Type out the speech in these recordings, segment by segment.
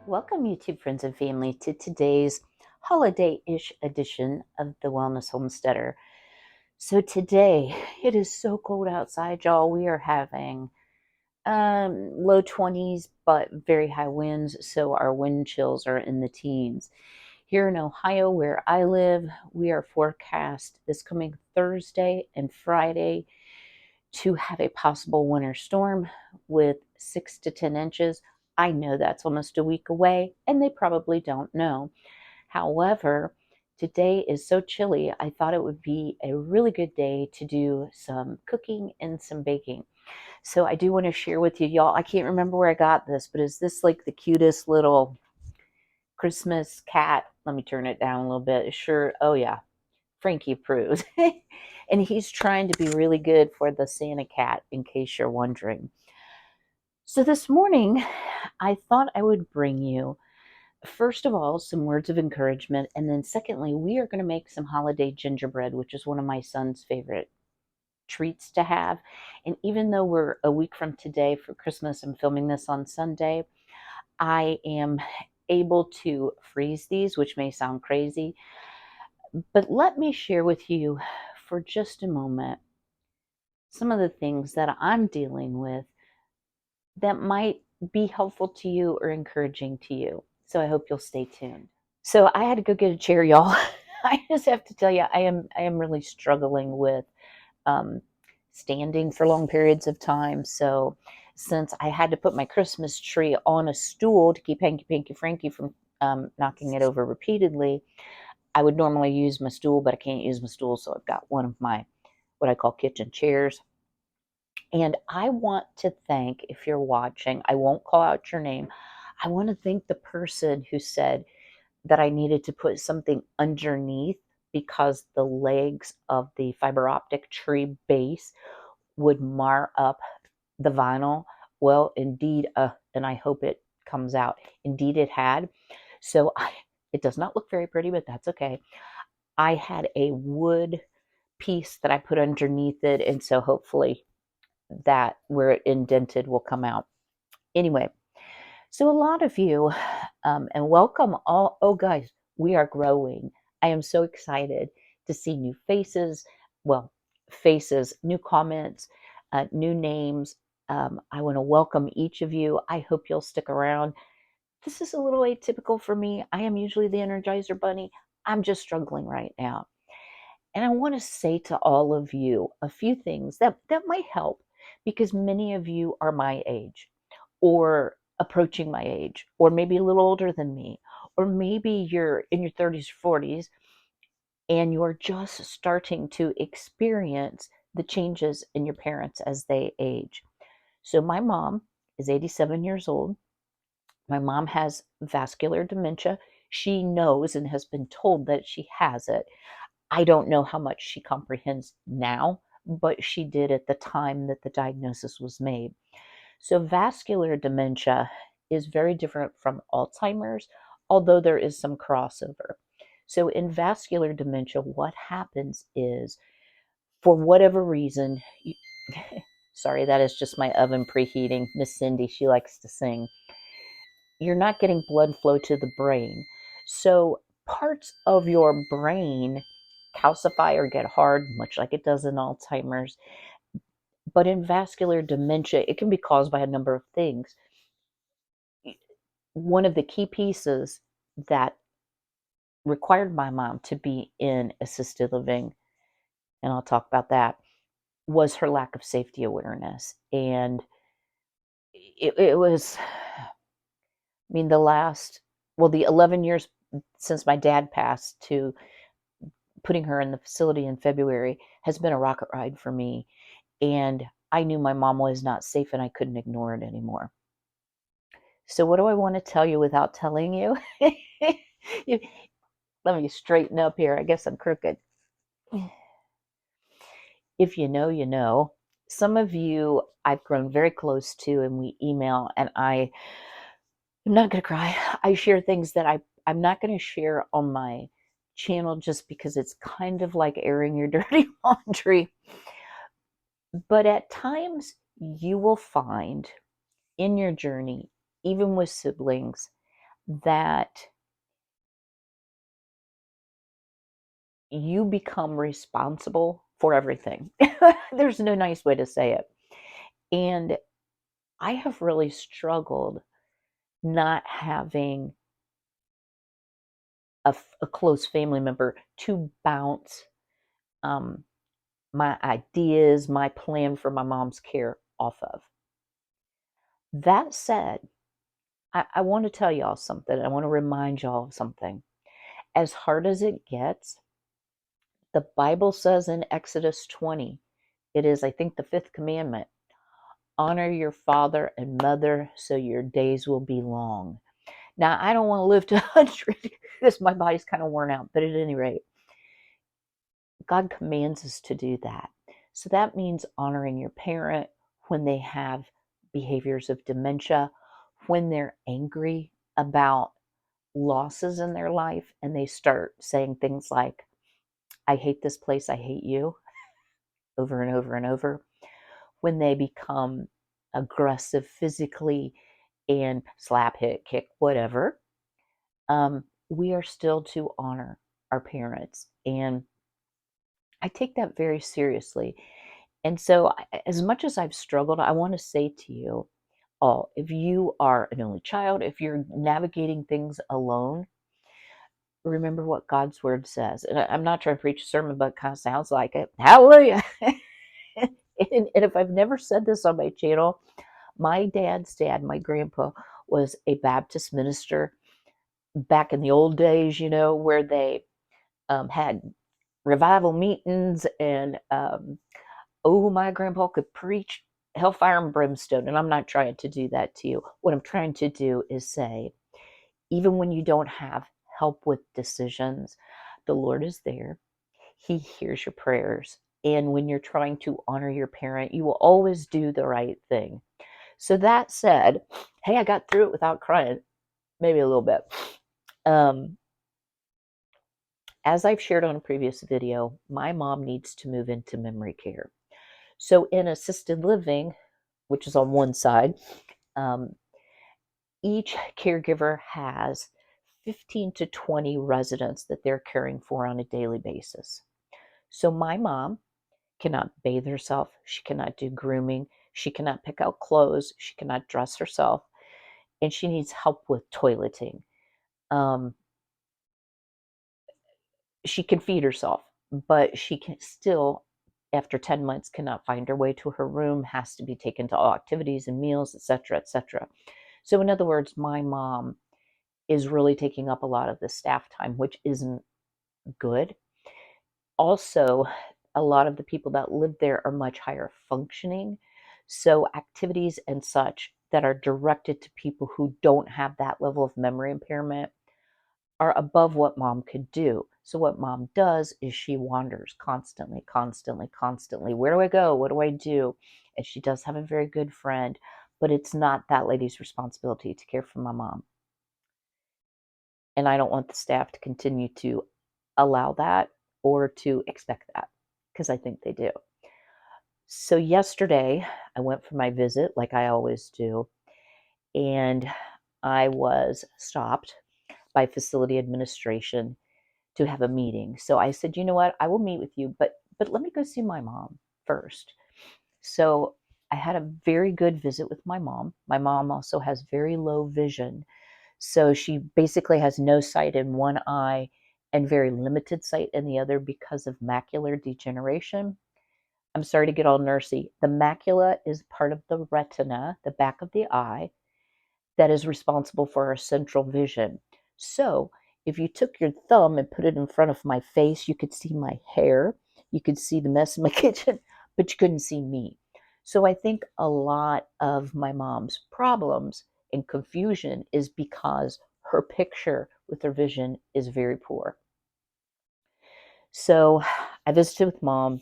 Welcome, YouTube friends and family, to today's holiday-ish edition of the Wellness Homesteader. So today, it is so cold outside, y'all. We are having low 20s, but very high winds, so our wind chills are in the teens. Here in Ohio, where I live, we are forecast this coming Thursday and Friday to have a possible winter storm with 6 to 10 inches. I know that's almost a week away, and they probably don't know. However, today is so chilly, I thought it would be a really good day to do some cooking and some baking. So I do want to share with you, y'all. I can't remember where I got this, but is this like the cutest little Christmas cat? Let me turn it down a little bit. Sure. Oh, yeah. Frankie approves. And he's trying to be really good for the Santa cat, in case you're wondering. So this morning, I thought I would bring you, first of all, some words of encouragement. And then secondly, we are going to make some holiday gingerbread, which is one of my son's favorite treats to have. And even though we're a week from today for Christmas, I'm filming this on Sunday, I am able to freeze these, which may sound crazy. But let me share with you for just a moment some of the things that I'm dealing with that might be helpful to you or encouraging to you. So I hope you'll stay tuned. So I had to go get a chair, y'all. I just have to tell you, I am really struggling with um, standing for long periods of time. So since I had to put my Christmas tree on a stool to keep Hanky Panky Frankie from knocking it over repeatedly, I would normally use my stool, but I can't use my stool, so I've got one of my what I call kitchen chairs. And I want to thank, if you're watching, I won't call out your name. I want to thank the person who said that I needed to put something underneath because the legs of the fiber optic tree base would mar up the vinyl. Well, indeed, and I hope it comes out. Indeed, it had. So it does not look very pretty, but that's okay. I had a wood piece that I put underneath it, and so hopefully that where it indented will come out. Anyway, so a lot of you, and welcome all. Oh, guys, we are growing. I am so excited to see new faces. Well, faces, new comments, new names. I want to welcome each of you. I hope you'll stick around. This is a little atypical for me. I am usually the Energizer Bunny. I'm just struggling right now. And I want to say to all of you a few things that might help because many of you are my age or approaching my age, or maybe a little older than me, or maybe you're in your 30s or 40s and you're just starting to experience the changes in your parents as they age. So, my mom is 87 years old. My mom has vascular dementia. She knows and has been told that she has it. I don't know how much she comprehends now, but she did at the time that the diagnosis was made. So, vascular dementia is very different from Alzheimer's, although there is some crossover. So, in vascular dementia, what happens is, for whatever reason, sorry, that is just my oven preheating. Miss Cindy, she likes to sing. You're not getting blood flow to the brain. So, parts of your brain calcify or get hard, much like it does in Alzheimer's. But in vascular dementia, it can be caused by a number of things. One of the key pieces that required my mom to be in assisted living, and I'll talk about that, was her lack of safety awareness. And it was, I mean, the 11 years since my dad passed to putting her in the facility in February has been a rocket ride for me. And I knew my mom was not safe and I couldn't ignore it anymore. So, what do I want to tell you without telling you? Let me straighten up here. I guess I'm crooked. If you know, you know. Some of you I've grown very close to, and we email, and I'm not going to cry. I share things that I'm not going to share on my channel just because it's kind of like airing your dirty laundry. But at times, you will find in your journey, even with siblings, that you become responsible for everything. There's no nice way to say it. And I have really struggled not having a close family member to bounce um, my ideas, my plan for my mom's care off of. That said, I want to tell y'all something. I want to remind y'all of something. As hard as it gets, the Bible says in Exodus 20, it is, I think, the fifth commandment: honor your father and mother so your days will be long. Now, I don't want to live to 100 because my body's kind of worn out, but at any rate, God commands us to do that. So that means honoring your parent when they have behaviors of dementia, when they're angry about losses in their life and they start saying things like, I hate this place, I hate you, over and over and over. When they become aggressive physically and slap, hit, kick, whatever, we are still to honor our parents. And I take that very seriously. And so, as much as I've struggled, I want to say to you all, if you are an only child, if you're navigating things alone, remember what God's word says. And I'm not trying to preach a sermon, but it kind of sounds like it. Hallelujah. And if I've never said this on my channel, my dad's dad, my grandpa, was a Baptist minister back in the old days, where they had revival meetings, and oh, my grandpa could preach hellfire and brimstone. And I'm not trying to do that to you. What I'm trying to do is say, even when you don't have help with decisions, the Lord is there. He hears your prayers. And when you're trying to honor your parent, you will always do the right thing. So that said, hey, I got through it without crying, maybe a little bit. As I've shared on a previous video, my mom needs to move into memory care. So in assisted living, which is on one side, each caregiver has 15 to 20 residents that they're caring for on a daily basis. So my mom cannot bathe herself. She cannot do grooming. She cannot pick out clothes. She cannot dress herself. And she needs help with toileting. She can feed herself, but she can still, after 10 months, cannot find her way to her room, has to be taken to all activities and meals, etc., etc. So in other words, my mom is really taking up a lot of the staff time, which isn't good. Also, a lot of the people that live there are much higher functioning. So activities and such that are directed to people who don't have that level of memory impairment are above what mom could do. So what mom does is she wanders constantly, constantly, constantly. Where do I go? What do I do? And she does have a very good friend, but it's not that lady's responsibility to care for my mom. And I don't want the staff to continue to allow that or to expect that, because I think they do. So yesterday I went for my visit like I always do, and I was stopped by facility administration to have a meeting. So I said, you know what, I will meet with you, but let me go see my mom first. So I had a very good visit with my mom. My mom also has very low vision. So she basically has no sight in one eye and very limited sight in the other because of macular degeneration. I'm sorry to get all nursey. The macula is part of the retina, the back of the eye, that is responsible for our central vision. So if you took your thumb and put it in front of my face, you could see my hair, you could see the mess in my kitchen, but you couldn't see me. So I think a lot of my mom's problems and confusion is because her picture with her vision is very poor. So I visited with mom.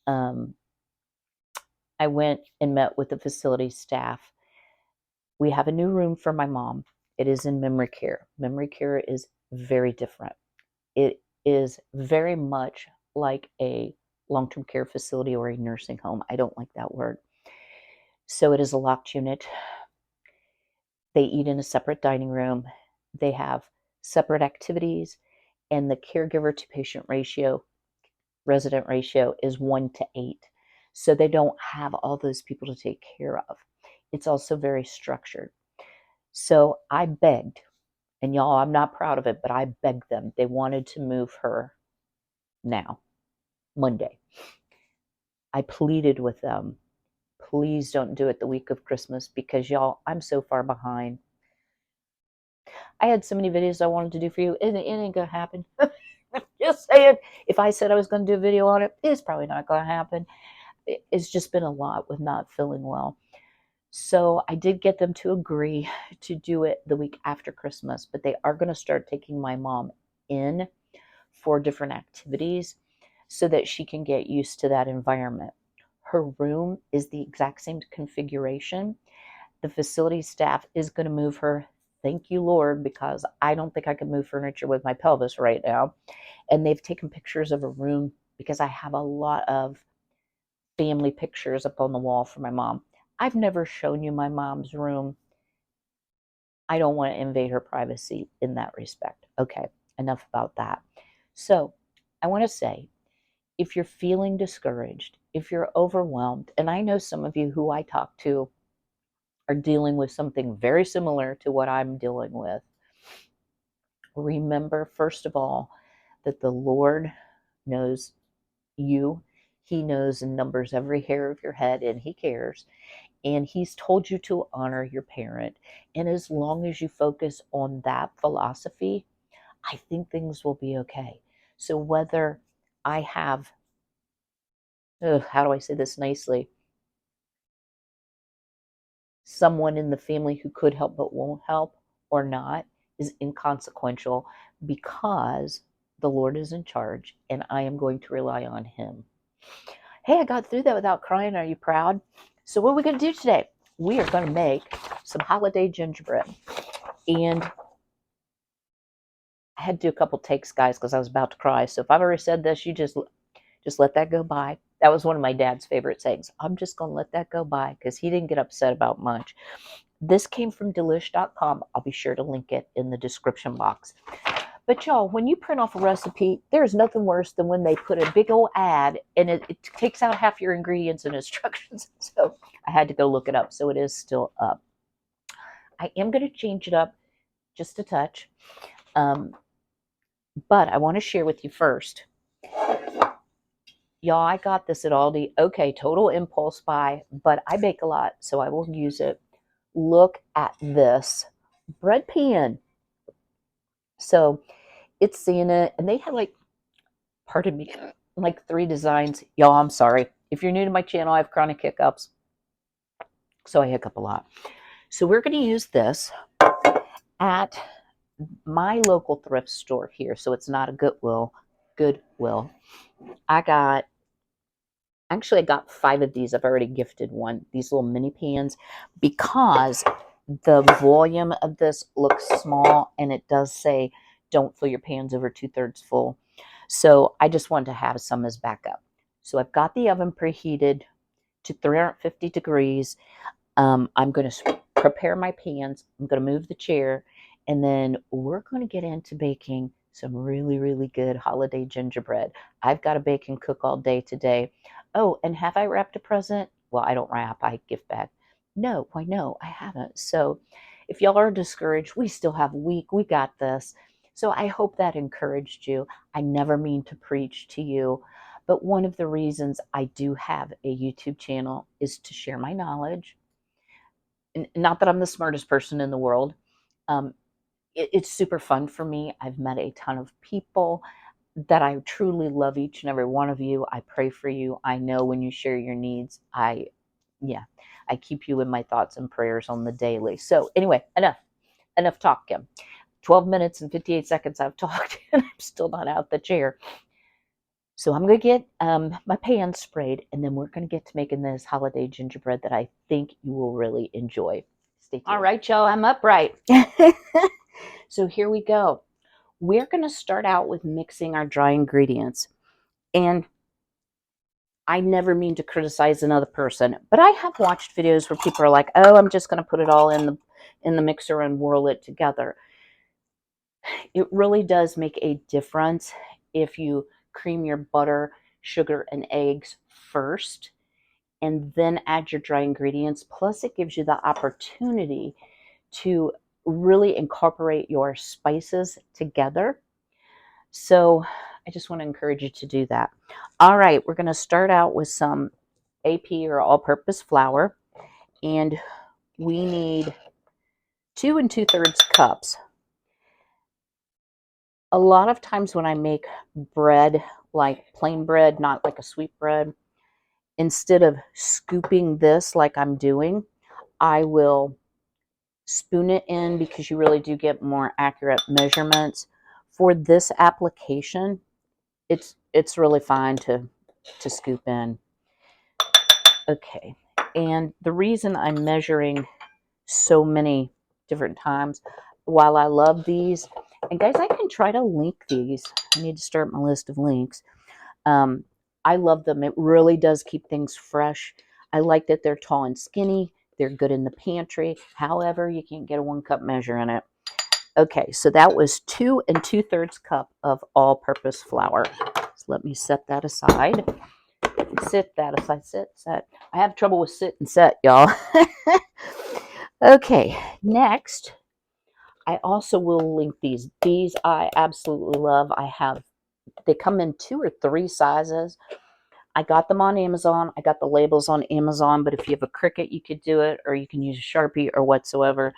I went and met with the facility staff. We have a new room for my mom. It is in memory care. Memory care is very different. It is very much like a long-term care facility or a nursing home. I don't like that word. So it is a locked unit. They eat in a separate dining room. They have separate activities, and the caregiver to patient ratio, resident ratio is 1 to 8. So they don't have all those people to take care of. It's also very structured. So I begged, and y'all, I'm not proud of it, but I begged them. They wanted to move her now, Monday. I pleaded with them, please don't do it the week of Christmas because y'all, I'm so far behind. I had so many videos I wanted to do for you. It ain't gonna happen. Just saying. If I said I was going to do a video on it, it's probably not going to happen. It's just been a lot with not feeling well. So I did get them to agree to do it the week after Christmas, but they are going to start taking my mom in for different activities so that she can get used to that environment. Her room is the exact same configuration. The facility staff is going to move her. Thank you, Lord, because I don't think I could move furniture with my pelvis right now. And they've taken pictures of a room because I have a lot of family pictures up on the wall for my mom. I've never shown you my mom's room. I don't want to invade her privacy in that respect. Okay, enough about that. So I want to say, if you're feeling discouraged, if you're overwhelmed, and I know some of you who I talk to are dealing with something very similar to what I'm dealing with, remember, first of all, that the Lord knows you. He knows and numbers every hair of your head, and He cares. And He's told you to honor your parent. And as long as you focus on that philosophy, I think things will be okay. So whether I have, how do I say this nicely? Someone in the family who could help but won't help or not is inconsequential because the Lord is in charge and I am going to rely on Him. Hey, I got through that without crying. Are you proud? So what are we going to do today? We are going to make some holiday gingerbread. And I had to do a couple takes, guys, because I was about to cry. So if I've already said this, you just let that go by. That was one of my dad's favorite sayings. I'm just going to let that go by because he didn't get upset about much. This came from delish.com. I'll be sure to link it in the description box. But y'all, when you print off a recipe, there's nothing worse than when they put a big old ad and it takes out half your ingredients and instructions. So I had to go look it up. So it is still up. I am going to change it up just a touch. But I want to share with you first. Y'all, I got this at Aldi. Okay, total impulse buy, but I bake a lot, so I will use it. Look at this bread pan. So it's seeing it, and they had pardon me, 3 designs. Y'all, I'm sorry. If you're new to my channel, I have chronic hiccups, so I hiccup a lot. So we're going to use this at my local thrift store here. So it's not a Goodwill. I got 5 of these. I've already gifted one. These little mini pans because the volume of this looks small and it does say don't fill your pans over 2/3 full. So I just wanted to have some as backup. So I've got the oven preheated to 350 degrees. I'm going to prepare my pans. I'm going to move the chair, and then we're going to get into baking some really, really good holiday gingerbread. I've got to bake and cook all day today. Oh, and have I wrapped a present? Well, I don't wrap. I gift bag. No, why no, I haven't. So if y'all are discouraged, we still have a week. We got this. So I hope that encouraged you. I never mean to preach to you, but one of the reasons I do have a YouTube channel is to share my knowledge. Not that I'm the smartest person in the world. It's super fun for me. I've met a ton of people that I truly love, each and every one of you. I pray for you. I know when you share your needs, I keep you in my thoughts and prayers on the daily. So anyway, enough talk, Kym. 12 minutes and 58 seconds I've talked and I'm still not out the chair. So I'm going to get my pan sprayed, and then we're going to get to making this holiday gingerbread that I think you will really enjoy. Stay tuned. All right, y'all, I'm upright. So here we go. We're going to start out with mixing our dry ingredients. And I never mean to criticize another person, but I have watched videos where people are like, oh, I'm just going to put it all in the mixer and whirl it together. It really does make a difference if you cream your butter, sugar, and eggs first and then add your dry ingredients. Plus, it gives you the opportunity to really incorporate your spices together. So I just want to encourage you to do that. All right, we're going to start out with some AP or all-purpose flour, and we need 2 2/3 cups. A lot of times when I make bread, like plain bread, not like a sweet bread, instead of scooping this like I'm doing, I will spoon it in because you really do get more accurate measurements. For this application, it's really fine to scoop in. Okay, and the reason I'm measuring so many different times, while I love these, and guys, I can try to link these. I need to start my list of links. Um, I love them. It really does keep things fresh. I like that they're tall and skinny. They're good in the pantry. However, you can't get a 1 cup measure in it. Okay, so that was 2 2/3 cup of all-purpose flour. So let me set that aside. Sit that aside. Sit, set. I have trouble with sit and set, y'all. Okay, next, I also will link these. These I absolutely love. They come in 2 or 3 sizes. I got them on Amazon. I got the labels on Amazon, but if you have a Cricut, you could do it, or you can use a Sharpie or whatsoever.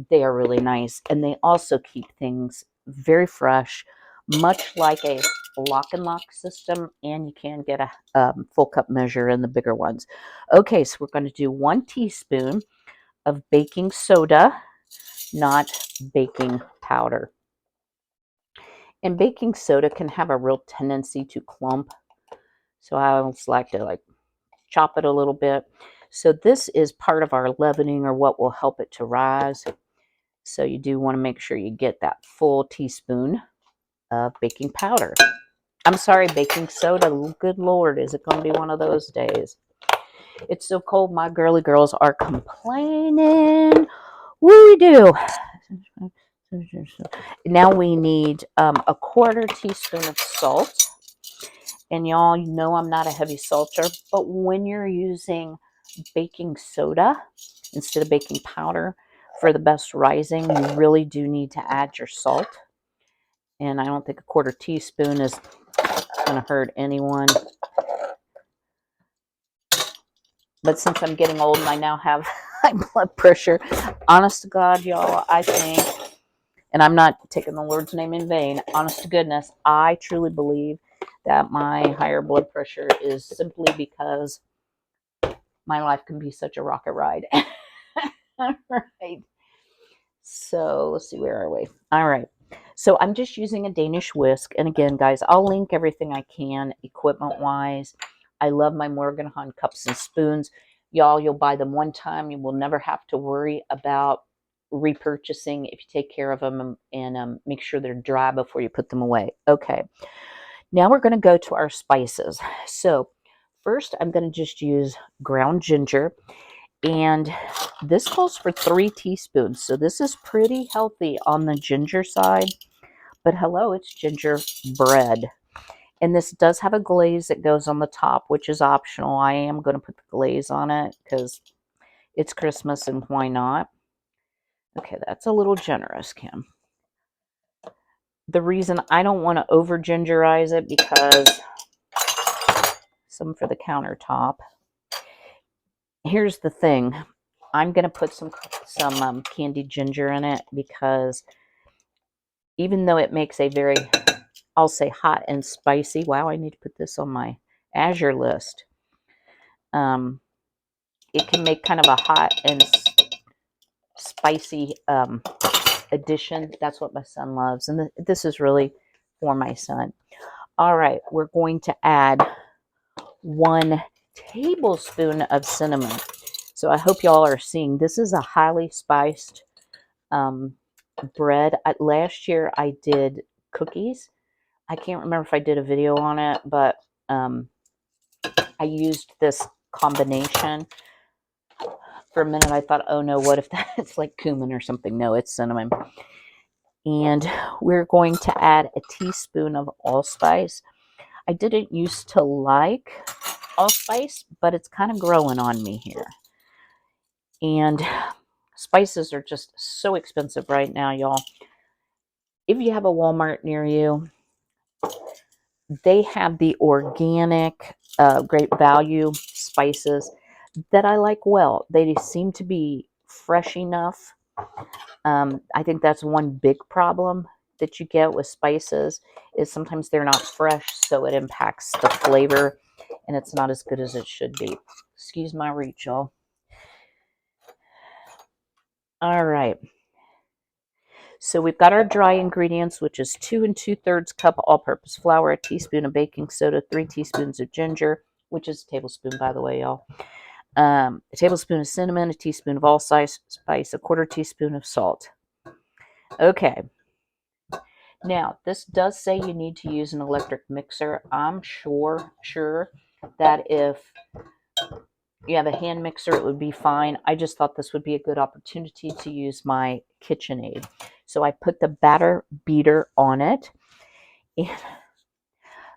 They are really nice, and they also keep things very fresh, much like a lock and lock system, and you can get a full cup measure in the bigger ones. Okay, so we're going to do 1 teaspoon of baking soda, not baking powder. And baking soda can have a real tendency to clump, so I always like to chop it a little bit. So this is part of our leavening, or what will help it to rise. So you do want to make sure you get that full teaspoon of baking powder. I'm sorry, baking soda. Good Lord, is it going to be one of those days? It's so cold, my girly girls are complaining. We do. Now we need a 1/4 teaspoon of salt. And y'all, you know I'm not a heavy salter, but when you're using baking soda instead of baking powder for the best rising, you really do need to add your salt. And I don't think a 1/4 teaspoon is going to hurt anyone. But since I'm getting old and I now have high blood pressure, honest to God, y'all, I think, and I'm not taking the Lord's name in vain, honest to goodness, I truly believe that my higher blood pressure is simply because my life can be such a rocket ride. All right. So let's see, where are we? All right. So I'm just using a Danish whisk. And again, guys, I'll link everything I can equipment-wise. I love my Morganton cups and spoons. Y'all, you'll buy them one time. You will never have to worry about repurchasing if you take care of them and make sure they're dry before you put them away. Okay. Now we're going to go to our spices. So first, I'm going to just use ground ginger. And this calls for 3 teaspoons. So this is pretty healthy on the ginger side. But hello, it's gingerbread. And this does have a glaze that goes on the top, which is optional. I am going to put the glaze on it because it's Christmas and why not? Okay, that's a little generous, Kim. The reason I don't want to over gingerize it because some for the countertop. Here's the thing. I'm going to put some candied ginger in it because even though it makes a very, I'll say, hot and spicy. Wow, I need to put this on my Azure list. It can make kind of a hot and spicy addition. That's what my son loves. And this is really for my son. All right, we're going to add 1 tablespoon of cinnamon. So I hope y'all are seeing. This is a highly spiced bread. Last year I did cookies. I can't remember if I did a video on it, but I used this combination. For a minute I thought, oh no, what if that's like cumin or something? No, it's cinnamon. And we're going to add a teaspoon of allspice. I didn't used to like allspice, but it's kind of growing on me here. And spices are just so expensive right now, y'all. If you have a Walmart near you, they have the organic, great value spices that I like well. They seem to be fresh enough. I think that's one big problem that you get with spices is sometimes they're not fresh, so it impacts the flavor, and it's not as good as it should be. Excuse my reach, y'all. All right. So we've got our dry ingredients, which is 2 2/3 cup all-purpose flour, a teaspoon of baking soda, 3 teaspoons of ginger, which is a tablespoon, by the way, y'all. A tablespoon of cinnamon, a teaspoon of allspice, a quarter teaspoon of salt. Okay. Now, this does say you need to use an electric mixer. I'm sure that if you have a hand mixer, it would be fine. I just thought this would be a good opportunity to use my KitchenAid. So I put the batter beater on it. And,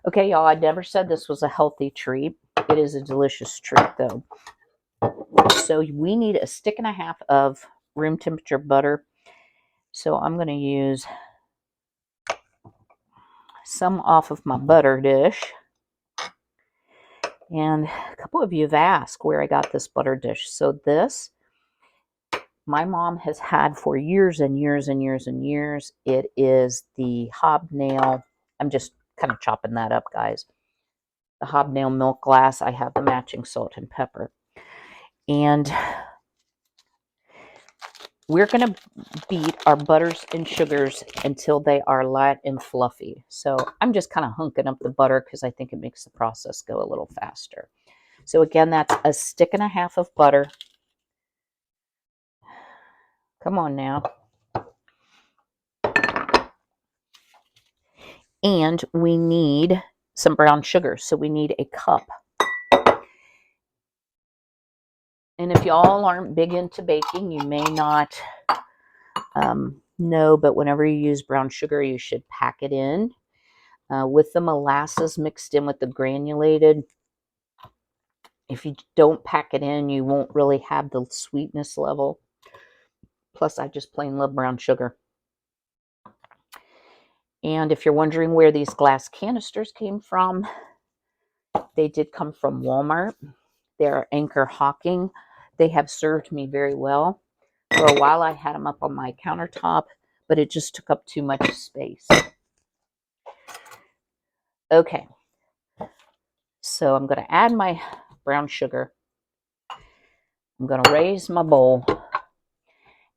okay, y'all, I never said this was a healthy treat. It is a delicious treat, though. So we need a stick and a half of room temperature butter. So I'm going to use some off of my butter dish. And a couple of you have asked where I got this butter dish. So this, my mom has had for years and years and years and years. It is the hobnail. I'm just kind of chopping that up, guys. The hobnail milk glass. I have the matching salt and pepper. And we're going to beat our butters and sugars until they are light and fluffy. So I'm just kind of hunking up the butter because I think it makes the process go a little faster. So again, that's a stick and a half of butter. Come on now. And we need some brown sugar. So we need a cup. And if y'all aren't big into baking, you may not know, but whenever you use brown sugar, you should pack it in with the molasses mixed in with the granulated. If you don't pack it in, you won't really have the sweetness level. Plus, I just plain love brown sugar. And if you're wondering where these glass canisters came from, they did come from Walmart. They're Anchor Hawking. They have served me very well. For a while, I had them up on my countertop, but it just took up too much space. Okay. So I'm going to add my brown sugar. I'm going to raise my bowl.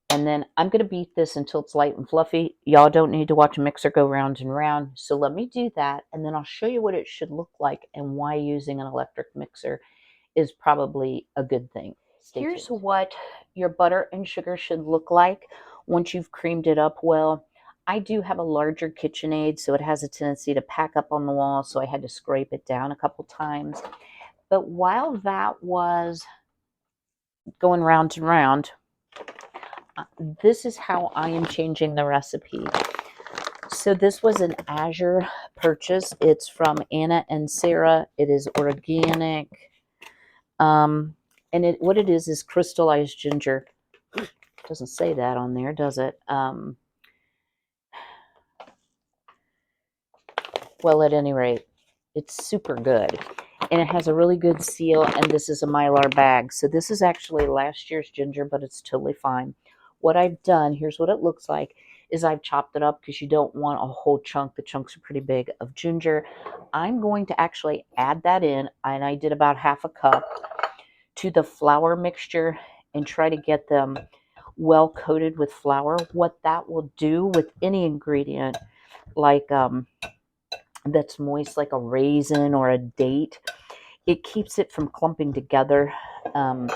And then I'm going to beat this until it's light and fluffy. Y'all don't need to watch a mixer go round and round. So let me do that. And then I'll show you what it should look like and why using an electric mixer is probably a good thing. Here's what your butter and sugar should look like once you've creamed it up well. I do have a larger KitchenAid, so it has a tendency to pack up on the wall, so I had to scrape it down a couple times. But while that was going round and round, this is how I am changing the recipe. So this was an Azure purchase. It's from Anna and Sarah. It is organic. And what it is crystallized ginger. Doesn't say that on there, does it? Well, at any rate, it's super good. And it has a really good seal, and this is a Mylar bag. So this is actually last year's ginger, but it's totally fine. What I've done, here's what it looks like, is I've chopped it up because you don't want a whole chunk. The chunks are pretty big of ginger. I'm going to actually add that in, and I did about half a cup to the flour mixture and try to get them well coated with flour. What that will do with any ingredient, like that's moist, like a raisin or a date, it keeps it from clumping together, and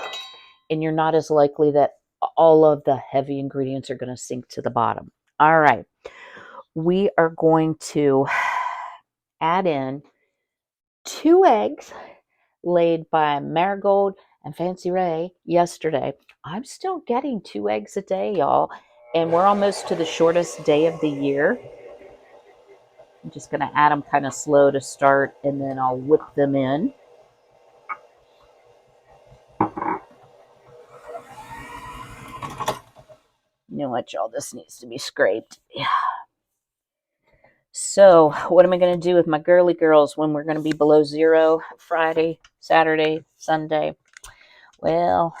you're not as likely that all of the heavy ingredients are going to sink to the bottom. All right, we are going to add in 2 eggs laid by Marigold and Fancy Ray yesterday. I'm still getting 2 eggs a day, y'all, And we're almost to the shortest day of the year. I'm just going to add them kind of slow to start, and then I'll whip them in. You know what, y'all? This needs to be scraped. Yeah. So what am I going to do with my girly girls when we're going to be below zero Friday, Saturday, Sunday? Well,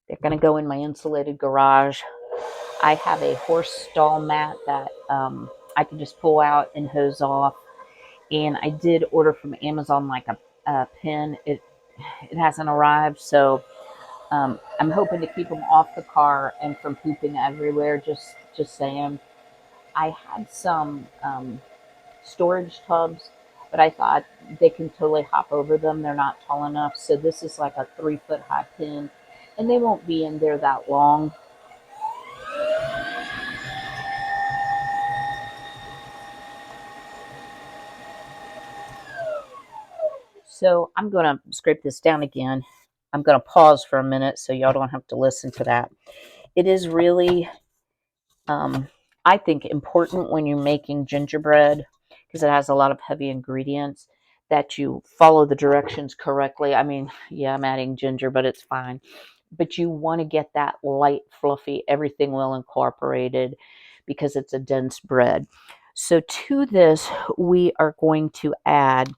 they're going to go in my insulated garage. I have a horse stall mat that I can just pull out and hose off. And I did order from Amazon like a pin. It hasn't arrived, so I'm hoping to keep them off the car and from pooping everywhere. Just saying. I had some storage tubs, but I thought they can totally hop over them. They're not tall enough, so this is like a 3-foot high pin, and they won't be in there that long. So I'm going to scrape this down again. I'm going to pause for a minute so y'all don't have to listen to that. It is really, I think, important when you're making gingerbread, because it has a lot of heavy ingredients, that you follow the directions correctly. I mean, yeah, I'm adding ginger, but it's fine. But you want to get that light, fluffy, everything well incorporated, because it's a dense bread. So to this, we are going to add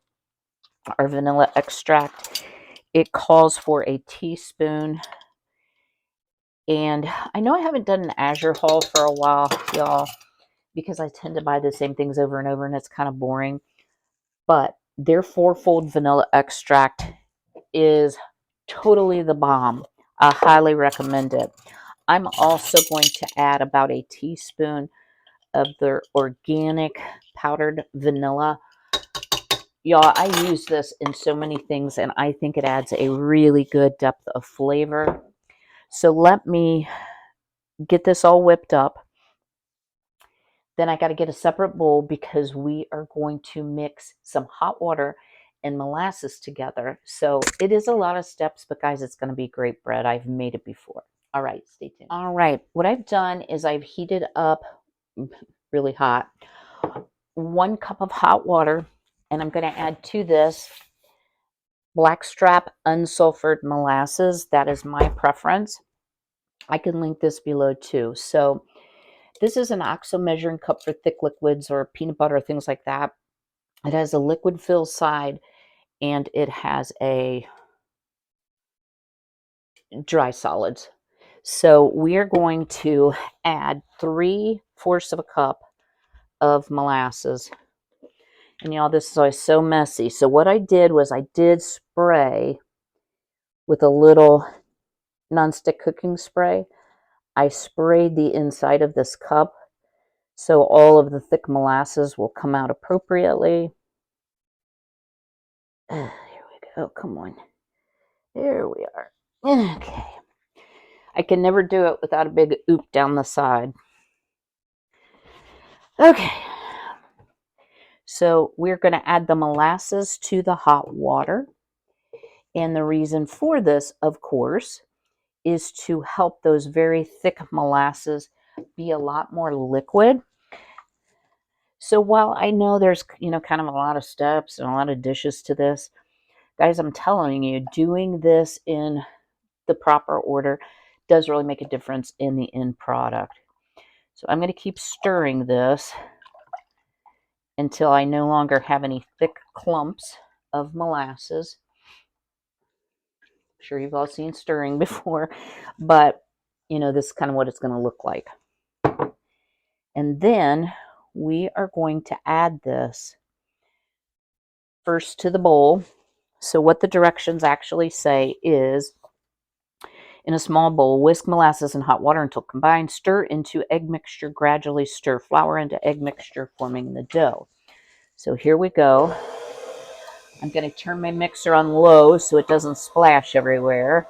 our vanilla extract. It calls for a teaspoon. And I know I haven't done an Azure haul for a while, y'all, because I tend to buy the same things over and over, and it's kind of boring. But their fourfold vanilla extract is totally the bomb. I highly recommend it. I'm also going to add about a teaspoon of their organic powdered vanilla. Y'all, I use this in so many things, and I think it adds a really good depth of flavor. So let me get this all whipped up. Then I got to get a separate bowl because we are going to mix some hot water and molasses together. So it is a lot of steps, but guys, it's going to be great bread. I've made it before. All right, stay tuned. All right, what I've done is I've heated up really hot 1 cup of hot water, and I'm going to add to this blackstrap unsulfured molasses. That is my preference. I can link this below too. So this is an OXO measuring cup for thick liquids or peanut butter, things like that. It has a liquid fill side and it has a dry solids. So we are going to add 3/4 of a cup of molasses. And y'all, this is always so messy. So what I did was I did spray with a little nonstick cooking spray. I sprayed the inside of this cup so all of the thick molasses will come out appropriately. Here we go. Come on. There we are. Okay. I can never do it without a big oop down the side. Okay. So we're going to add the molasses to the hot water. And the reason for this, of course, is to help those very thick molasses be a lot more liquid. So while I know there's, kind of a lot of steps and a lot of dishes to this, guys, I'm telling you, doing this in the proper order does really make a difference in the end product. So I'm going to keep stirring this until I no longer have any thick clumps of molasses. I'm sure you've all seen stirring before, but this is kind of what it's going to look like. And then we are going to add this first to the bowl. So what the directions actually say is, in a small bowl, whisk molasses and hot water until combined. Stir into egg mixture. Gradually stir flour into egg mixture, forming the dough. So here we go. I'm going to turn my mixer on low so it doesn't splash everywhere.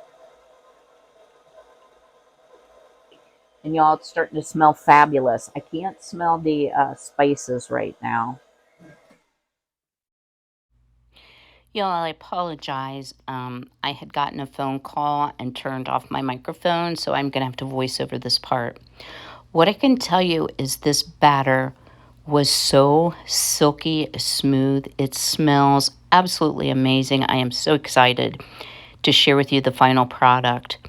And y'all, it's starting to smell fabulous. I can't smell the spices right now. Y'all, I apologize. I had gotten a phone call and turned off my microphone, so I'm going to have to voice over this part. What I can tell you is this batter was so silky smooth. It smells absolutely amazing. I am so excited to share with you the final product.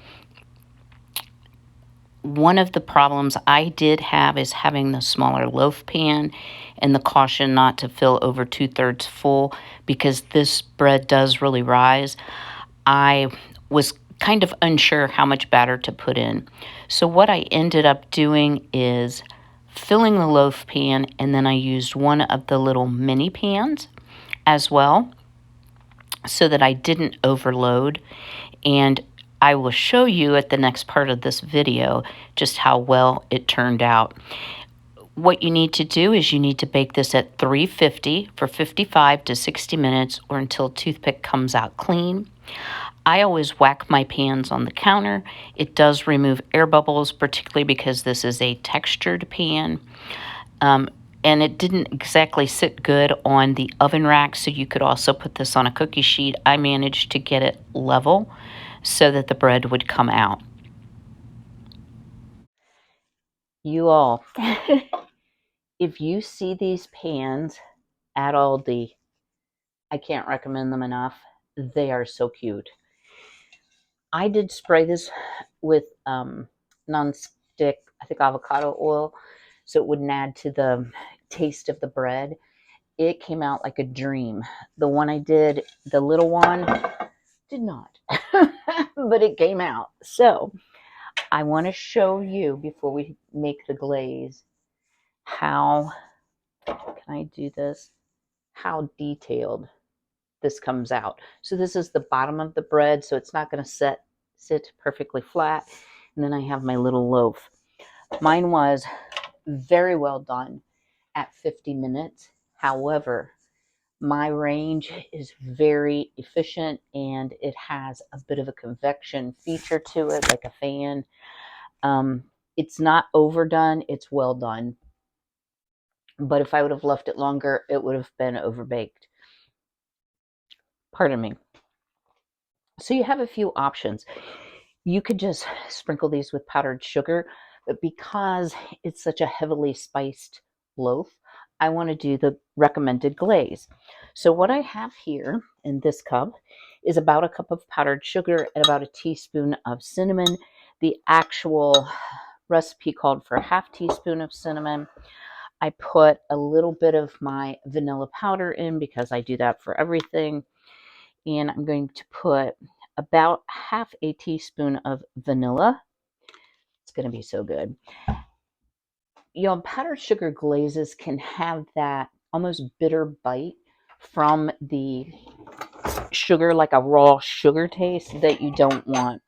One of the problems I did have is having the smaller loaf pan and the caution not to fill over 2/3 full because this bread does really rise. I was kind of unsure how much batter to put in. So what I ended up doing is filling the loaf pan, and then I used one of the little mini pans as well so that I didn't overload. And I will show you at the next part of this video just how well it turned out. What you need to do is you need to bake this at 350 for 55 to 60 minutes or until a toothpick comes out clean. I always whack my pans on the counter. It does remove air bubbles, particularly because this is a textured pan. And it didn't exactly sit good on the oven rack, so you could also put this on a cookie sheet. I managed to get it level so that the bread would come out. You all, if you see these pans at Aldi, I can't recommend them enough. They are so cute. I did spray this with non-stick, I think avocado oil, so it wouldn't add to the taste of the bread. It came out like a dream. The one I did, the little one, did not, but it came out. So I want to show you before we make the glaze how, can I do this? How detailed this comes out. So this is the bottom of the bread, so it's not going to sit perfectly flat. And then I have my little loaf. Mine was very well done at 50 minutes. However, my range is very efficient and it has a bit of a convection feature to it, like a fan. It's not overdone, it's well done. But if I would have left it longer, it would have been overbaked. Pardon me. So you have a few options. You could just sprinkle these with powdered sugar, but because it's such a heavily spiced loaf, I want to do the recommended glaze. So what I have here in this cup is about a cup of powdered sugar and about a teaspoon of cinnamon. The actual recipe called for a half teaspoon of cinnamon. I put a little bit of my vanilla powder in because I do that for everything. And I'm going to put about half a teaspoon of vanilla. It's going to be so good. You know, powdered sugar glazes can have that almost bitter bite from the sugar, like a raw sugar taste that you don't want.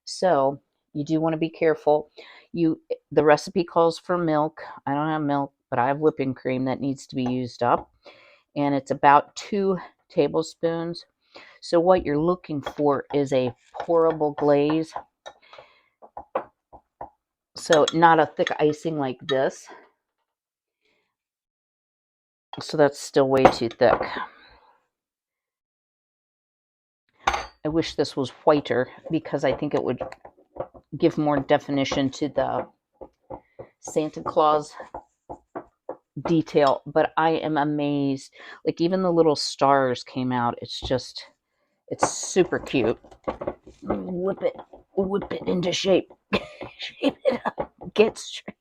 So you do want to be careful. The recipe calls for milk. I don't have milk, but I have whipping cream that needs to be used up. And it's about 2 tablespoons. So what you're looking for is a pourable glaze. So not a thick icing like this. So that's still way too thick. I wish this was whiter because I think it would give more definition to the Santa Claus detail. But I am amazed. Like even the little stars came out. It's super cute. Whip it into shape. Shape it up. Get straight.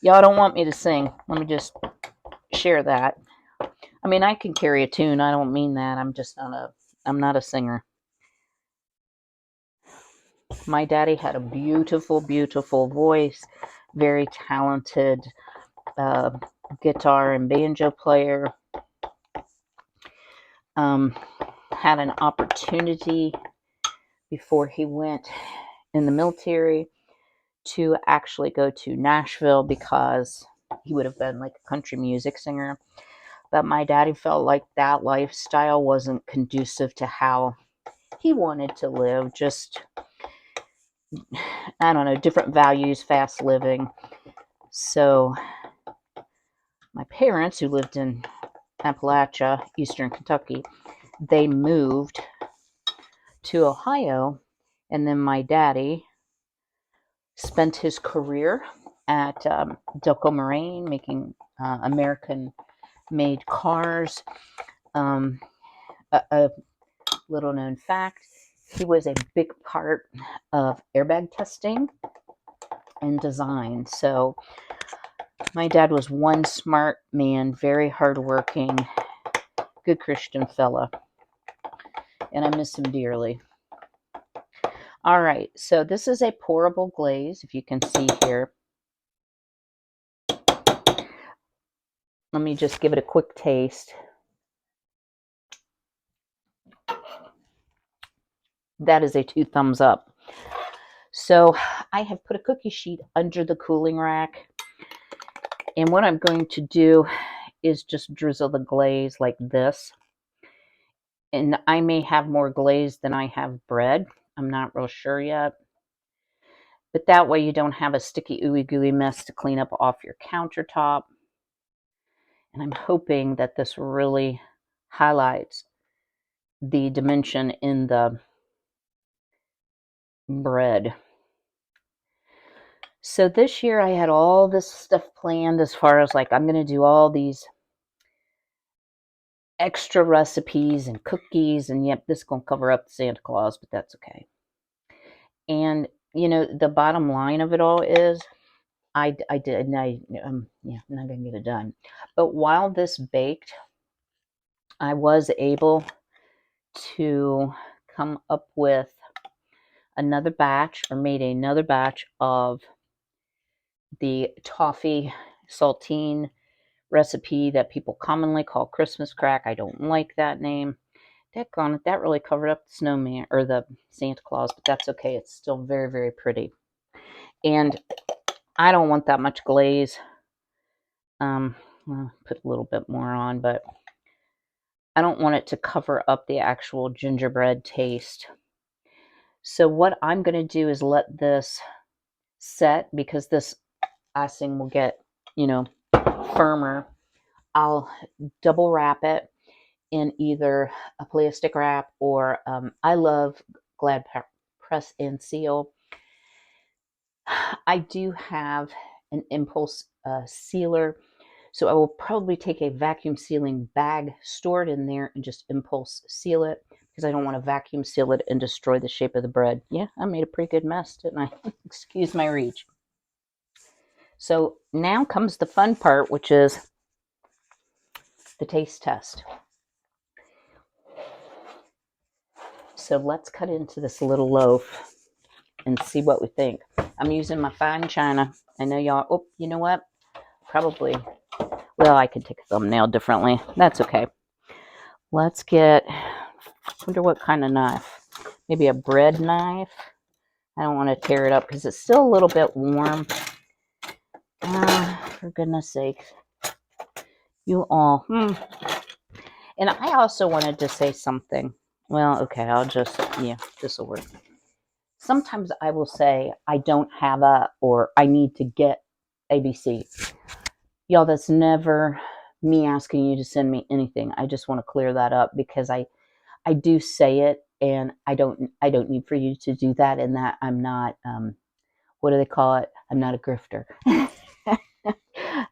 Y'all don't want me to sing. Let me just share that. I mean, I can carry a tune. I don't mean that. I'm not a singer. My daddy had a beautiful, beautiful voice, very talented guitar and banjo player. Had an opportunity before he went in the military to actually go to Nashville because he would have been like a country music singer. But my daddy felt like that lifestyle wasn't conducive to how he wanted to live. Just, I don't know, different values, fast living. So my parents, who lived in Appalachia, Eastern Kentucky, they moved to Ohio, and then my daddy spent his career at Delco Marine making American-made cars. A little known fact, he was a big part of airbag testing and design. So my dad was one smart man, very hardworking, good Christian fella, and I miss him dearly. All right, so this is a pourable glaze, if you can see here. Let me just give it a quick taste. That is a 2 thumbs up. So I have put a cookie sheet under the cooling rack, and what I'm going to do is just drizzle the glaze like this. And I may have more glaze than I have bread. I'm not real sure yet. But that way you don't have a sticky ooey gooey mess to clean up off your countertop. And I'm hoping that this really highlights the dimension in the bread. So this year I had all this stuff planned as far as like I'm going to do all these extra recipes and cookies, and yep, this is going to cover up Santa Claus, but that's okay. And you know, the bottom line of it all is I'm not going to get it done. But while this baked, I was able to come up with another batch, or made another batch of the toffee saltine recipe that people commonly call Christmas crack. I don't like that name. Daggone it, that really covered up the snowman, or the Santa Claus, but that's okay. It's still very, very pretty. And I don't want that much glaze. I'll put a little bit more on, but I don't want it to cover up the actual gingerbread taste. So what I'm going to do is let this set, because this icing will get, you know, firmer. I'll double wrap it in either a plastic wrap or I love Glad Press and Seal. I do have an impulse sealer, so I will probably take a vacuum sealing bag, store it in there, and just impulse seal it, because I don't want to vacuum seal it and destroy the shape of the bread. Yeah, I made a pretty good mess, didn't I? Excuse my reach. So now comes the fun part, which is the taste test. So let's cut into this little loaf and see what we think. I'm using my fine china. I know y'all, oh, you know what? Probably, well, I can take a thumbnail differently. That's okay. Let's get, wonder what kind of knife. Maybe a bread knife. I don't want to tear it up because it's still a little bit warm. For goodness sake. You all. And I also wanted to say something. Well, okay, I'll just, yeah, this will work. Sometimes I will say I don't have a, or I need to get ABC. Y'all, that's never me asking you to send me anything. I just want to clear that up, because I do say it, and I don't need for you to do that, and that I'm not, what do they call it? I'm not a grifter.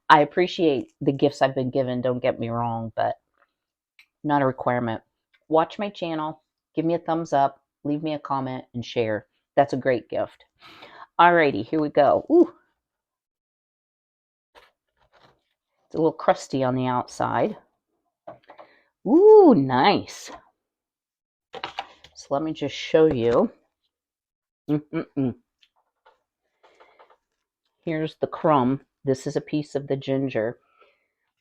I appreciate the gifts I've been given, don't get me wrong, but not a requirement. Watch my channel, give me a thumbs up, leave me a comment, and share. That's a great gift. Alrighty, here we go. Ooh. It's a little crusty on the outside. Ooh, nice. So let me just show you. Here's the crumb. This is a piece of the ginger,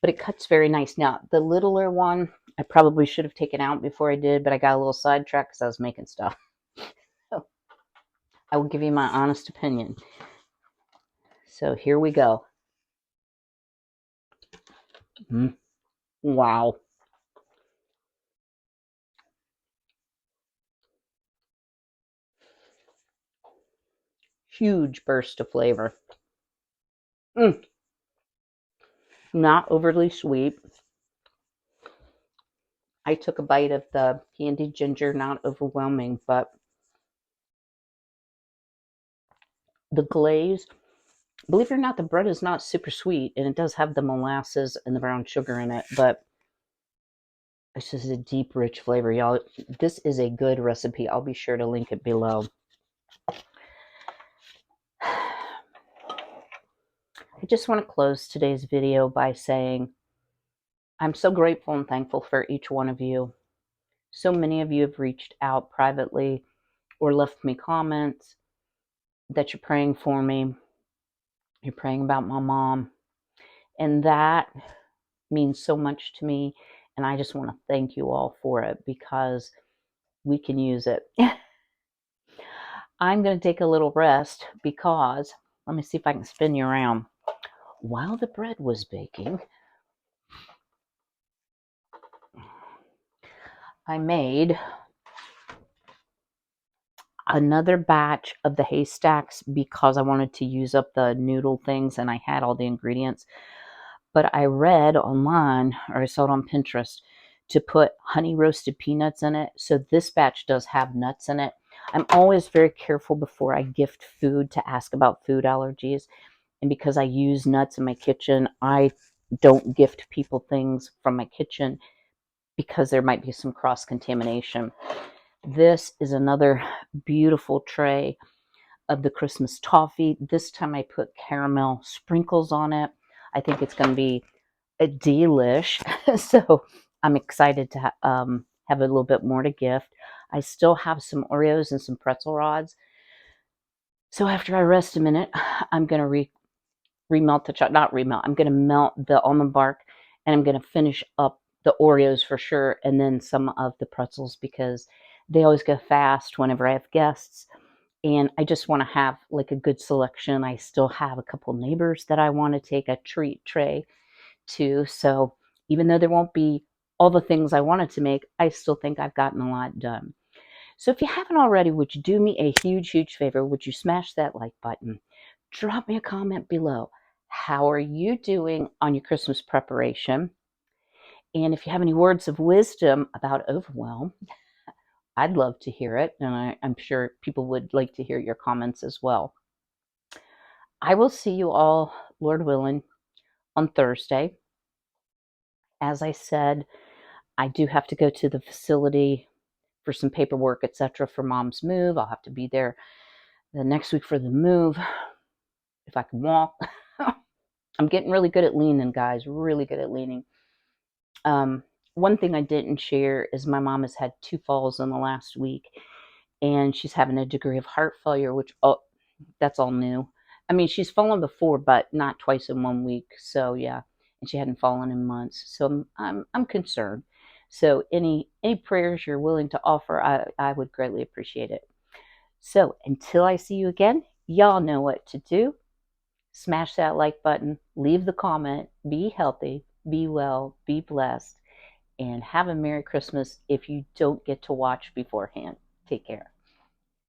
but it cuts very nice. Now, the littler one, I probably should have taken out before I did, but I got a little sidetracked because I was making stuff. So I will give you my honest opinion. So here we go. Wow. Huge burst of flavor. Not overly sweet. I took a bite of the candied ginger, not overwhelming, but the glaze, believe it or not, the bread is not super sweet, and it does have the molasses and the brown sugar in it, but it's just a deep, rich flavor, y'all. This is a good recipe. I'll be sure to link it below. I just want to close today's video by saying I'm so grateful and thankful for each one of you. So many of you have reached out privately or left me comments that you're praying for me. You're praying about my mom. And that means so much to me. And I just want to thank you all for it because we can use it. I'm going to take a little rest because, let me see if I can spin you around. While the bread was baking, I made another batch of the haystacks because I wanted to use up the noodle things and I had all the ingredients. But I read online, or I saw it on Pinterest, to put honey roasted peanuts in it. So this batch does have nuts in it. I'm always very careful before I gift food to ask about food allergies. And because I use nuts in my kitchen, I don't gift people things from my kitchen because there might be some cross-contamination. This is another beautiful tray of the Christmas toffee. This time I put caramel sprinkles on it. I think it's going to be a delish. So I'm excited to have a little bit more to gift. I still have some Oreos and some pretzel rods. So after I rest a minute, I'm going to remelt the chocolate, not remelt, I'm going to melt the almond bark, and I'm going to finish up the Oreos for sure, and then some of the pretzels because they always go fast whenever I have guests. And I just want to have like a good selection. I still have a couple neighbors that I want to take a treat tray to. So even though there won't be all the things I wanted to make, I still think I've gotten a lot done. So if you haven't already, would you do me a huge, huge favor? Would you smash that like button? Drop me a comment below. How are you doing on your Christmas preparation? And if you have any words of wisdom about overwhelm, I'd love to hear it. And I'm sure people would like to hear your comments as well. I will see you all, Lord willing, on Thursday. As I said, I do have to go to the facility for some paperwork, etc. for Mom's move. I'll have to be there the next week for the move if I can walk. I'm getting really good at leaning, guys, really good at leaning. One thing I didn't share is my mom has had 2 falls in the last week, and she's having a degree of heart failure, which, oh, that's all new. I mean, she's fallen before, but not twice in 1 week. So yeah, and she hadn't fallen in months. So I'm concerned. So any prayers you're willing to offer, I would greatly appreciate it. So until I see you again, y'all know what to do. Smash that like button, leave the comment, be healthy, be well, be blessed, and have a Merry Christmas if you don't get to watch beforehand. Take care.